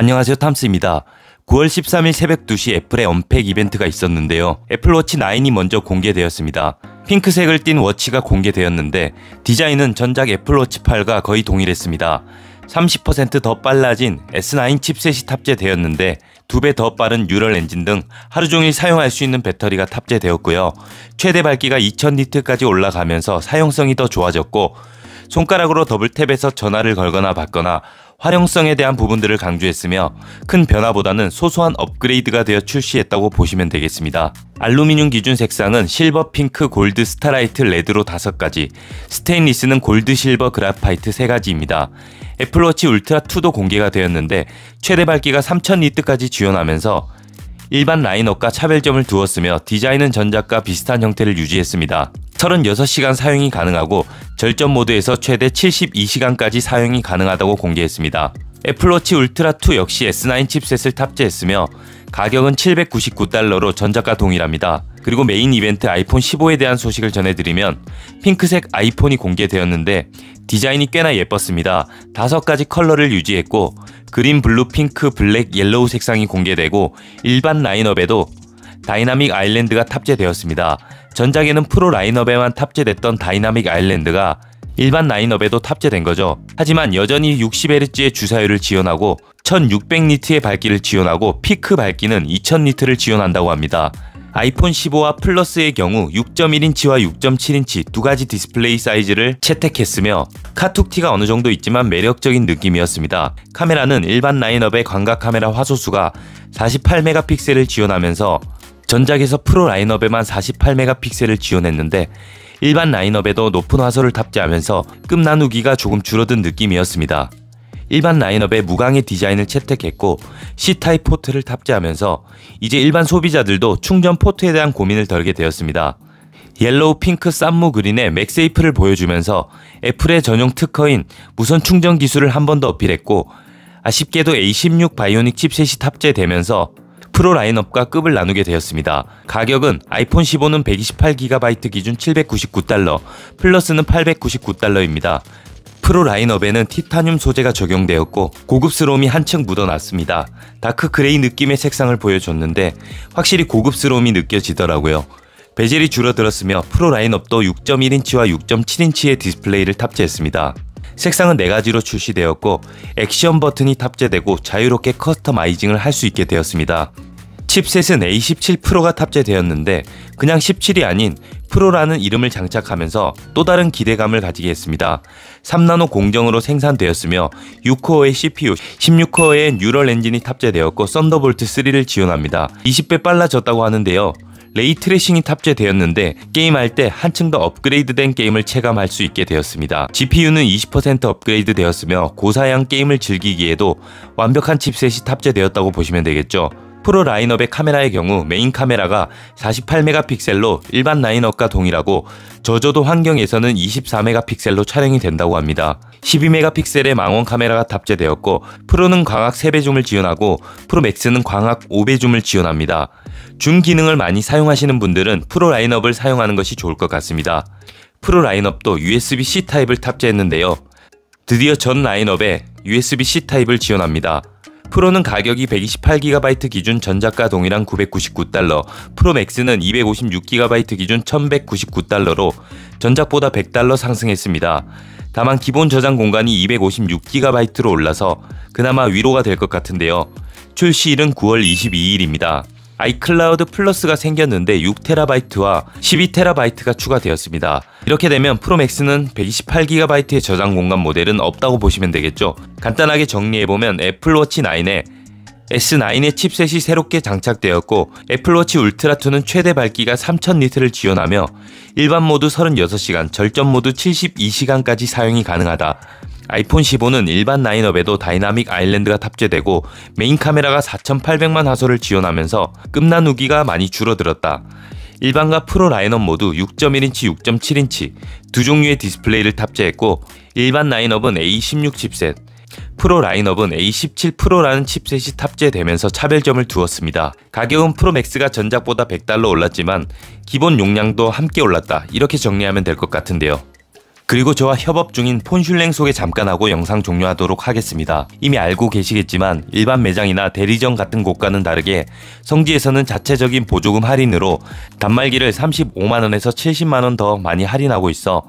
안녕하세요, 탐스입니다. 9월 13일 새벽 2시 애플의 언팩 이벤트가 있었는데요. 애플워치 9이 먼저 공개되었습니다. 핑크색을 띤 워치가 공개되었는데 디자인은 전작 애플워치 8과 거의 동일했습니다. 30% 더 빨라진 S9 칩셋이 탑재되었는데 2배 더 빠른 뉴럴 엔진 등 하루 종일 사용할 수 있는 배터리가 탑재되었고요. 최대 밝기가 2000니트까지 올라가면서 사용성이 더 좋아졌고 손가락으로 더블탭해서 전화를 걸거나 받거나 활용성에 대한 부분들을 강조했으며 큰 변화보다는 소소한 업그레이드가 되어 출시했다고 보시면 되겠습니다. 알루미늄 기준 색상은 실버, 핑크, 골드, 스타라이트, 레드로 5가지, 스테인리스는 골드, 실버, 그라파이트 3가지입니다. 애플워치 울트라 2도 공개가 되었는데 최대 밝기가 3000니트까지 지원하면서 일반 라인업과 차별점을 두었으며 디자인은 전작과 비슷한 형태를 유지했습니다. 36시간 사용이 가능하고 절전 모드에서 최대 72시간까지 사용이 가능하다고 공개했습니다. 애플워치 울트라 2 역시 S9 칩셋을 탑재했으며 가격은 $799로 전작과 동일합니다. 그리고 메인 이벤트 아이폰 15에 대한 소식을 전해드리면 핑크색 아이폰이 공개되었는데 디자인이 꽤나 예뻤습니다. 5가지 컬러를 유지했고 그린, 블루, 핑크, 블랙, 옐로우 색상이 공개되고 일반 라인업에도 다이나믹 아일랜드가 탑재되었습니다. 전작에는 프로 라인업에만 탑재됐던 다이나믹 아일랜드가 일반 라인업에도 탑재된 거죠. 하지만 여전히 60Hz의 주사율을 지원하고 1600니트의 밝기를 지원하고 피크 밝기는 2000니트를 지원한다고 합니다. 아이폰 15와 플러스의 경우 6.1인치와 6.7인치 2가지 디스플레이 사이즈를 채택했으며 카툭티가 어느 정도 있지만 매력적인 느낌이었습니다. 카메라는 일반 라인업의 광각 카메라 화소수가 48메가픽셀을 지원하면서 전작에서 프로 라인업에만 48메가픽셀을 지원했는데 일반 라인업에도 높은 화소를 탑재하면서 급 나누기가 조금 줄어든 느낌이었습니다. 일반 라인업에 무광의 디자인을 채택했고 C타입 포트를 탑재하면서 이제 일반 소비자들도 충전 포트에 대한 고민을 덜게 되었습니다. 옐로우, 핑크, 쌈무 그린의 맥세이프를 보여주면서 애플의 전용 특허인 무선 충전 기술을 한 번 더 어필했고 아쉽게도 A16 바이오닉 칩셋이 탑재되면서 프로 라인업과 급을 나누게 되었습니다. 가격은 아이폰 15는 128GB 기준 $799, 플러스는 $899입니다. 프로 라인업에는 티타늄 소재가 적용되었고 고급스러움이 한층 묻어났습니다. 다크 그레이 느낌의 색상을 보여줬는데 확실히 고급스러움이 느껴지더라고요. 베젤이 줄어들었으며 프로 라인업도 6.1인치와 6.7인치의 디스플레이를 탑재했습니다. 색상은 4가지로 출시되었고 액션 버튼이 탑재되고 자유롭게 커스터마이징을 할 수 있게 되었습니다. 칩셋은 A17 프로가 탑재되었는데 그냥 17이 아닌 프로라는 이름을 장착하면서 또 다른 기대감을 가지게 했습니다. 3나노 공정으로 생산되었으며 6코어의 CPU, 16코어의 뉴럴 엔진이 탑재되었고 썬더볼트 3를 지원합니다. 20배 빨라졌다고 하는데요. 레이 트레이싱이 탑재되었는데 게임할 때 한층 더 업그레이드된 게임을 체감할 수 있게 되었습니다. GPU는 20% 업그레이드 되었으며 고사양 게임을 즐기기에도 완벽한 칩셋이 탑재되었다고 보시면 되겠죠. 프로 라인업의 카메라의 경우 메인 카메라가 48메가픽셀로 일반 라인업과 동일하고 저조도 환경에서는 24메가픽셀로 촬영이 된다고 합니다. 12메가픽셀의 망원 카메라가 탑재되었고 프로는 광학 3배 줌을 지원하고 프로 맥스는 광학 5배 줌을 지원합니다. 줌 기능을 많이 사용하시는 분들은 프로 라인업을 사용하는 것이 좋을 것 같습니다. 프로 라인업도 USB-C 타입을 탑재했는데요. 드디어 전 라인업에 USB-C 타입을 지원합니다. 프로는 가격이 128GB 기준 전작과 동일한 $999, 프로 맥스는 256GB 기준 $1199로 전작보다 $100 상승했습니다. 다만 기본 저장 공간이 256GB로 올라서 그나마 위로가 될 것 같은데요. 출시일은 9월 22일입니다. 아이클라우드 플러스가 생겼는데 6TB와 12TB가 추가되었습니다. 이렇게 되면 프로맥스는 128GB의 저장 공간 모델은 없다고 보시면 되겠죠. 간단하게 정리해보면 애플워치 9에 S9의 칩셋이 새롭게 장착되었고 애플워치 울트라 2는 최대 밝기가 3000니트를 지원하며 일반 모드 36시간, 절전 모드 72시간까지 사용이 가능하다. 아이폰 15는 일반 라인업에도 다이나믹 아일랜드가 탑재되고 메인 카메라가 4800만 화소를 지원하면서 급 나누기가 많이 줄어들었다. 일반과 프로 라인업 모두 6.1인치, 6.7인치 두 종류의 디스플레이를 탑재했고 일반 라인업은 A16 칩셋, 프로 라인업은 A17 프로라는 칩셋이 탑재되면서 차별점을 두었습니다. 가격은 프로 맥스가 전작보다 $100 올랐지만 기본 용량도 함께 올랐다. 이렇게 정리하면 될 것 같은데요. 그리고 저와 협업 중인 폰슐랭 소개 잠깐 하고 영상 종료하도록 하겠습니다. 이미 알고 계시겠지만 일반 매장이나 대리점 같은 곳과는 다르게 성지에서는 자체적인 보조금 할인으로 단말기를 35만원에서 70만원 더 많이 할인하고 있어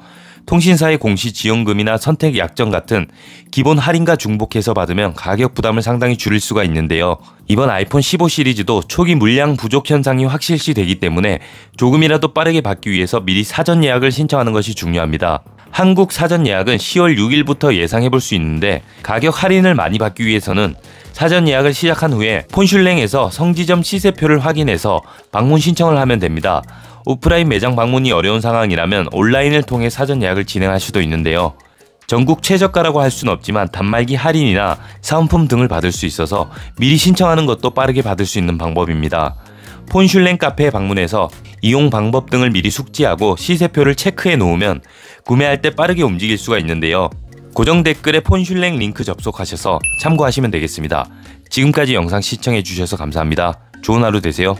통신사의 공시 지원금이나 선택 약정 같은 기본 할인과 중복해서 받으면 가격 부담을 상당히 줄일 수가 있는데요. 이번 아이폰 15 시리즈도 초기 물량 부족 현상이 확실시 되기 때문에 조금이라도 빠르게 받기 위해서 미리 사전 예약을 신청하는 것이 중요합니다. 한국 사전 예약은 10월 6일부터 예상해 볼 수 있는데 가격 할인을 많이 받기 위해서는 사전 예약을 시작한 후에 폰슐랭에서 성지점 시세표를 확인해서 방문 신청을 하면 됩니다. 오프라인 매장 방문이 어려운 상황이라면 온라인을 통해 사전 예약을 진행할 수도 있는데요. 전국 최저가라고 할 수는 없지만 단말기 할인이나 사은품 등을 받을 수 있어서 미리 신청하는 것도 빠르게 받을 수 있는 방법입니다. 폰슐랭 카페에 방문해서 이용 방법 등을 미리 숙지하고 시세표를 체크해 놓으면 구매할 때 빠르게 움직일 수가 있는데요. 고정 댓글에 폰슐랭 링크 접속하셔서 참고하시면 되겠습니다. 지금까지 영상 시청해 주셔서 감사합니다. 좋은 하루 되세요.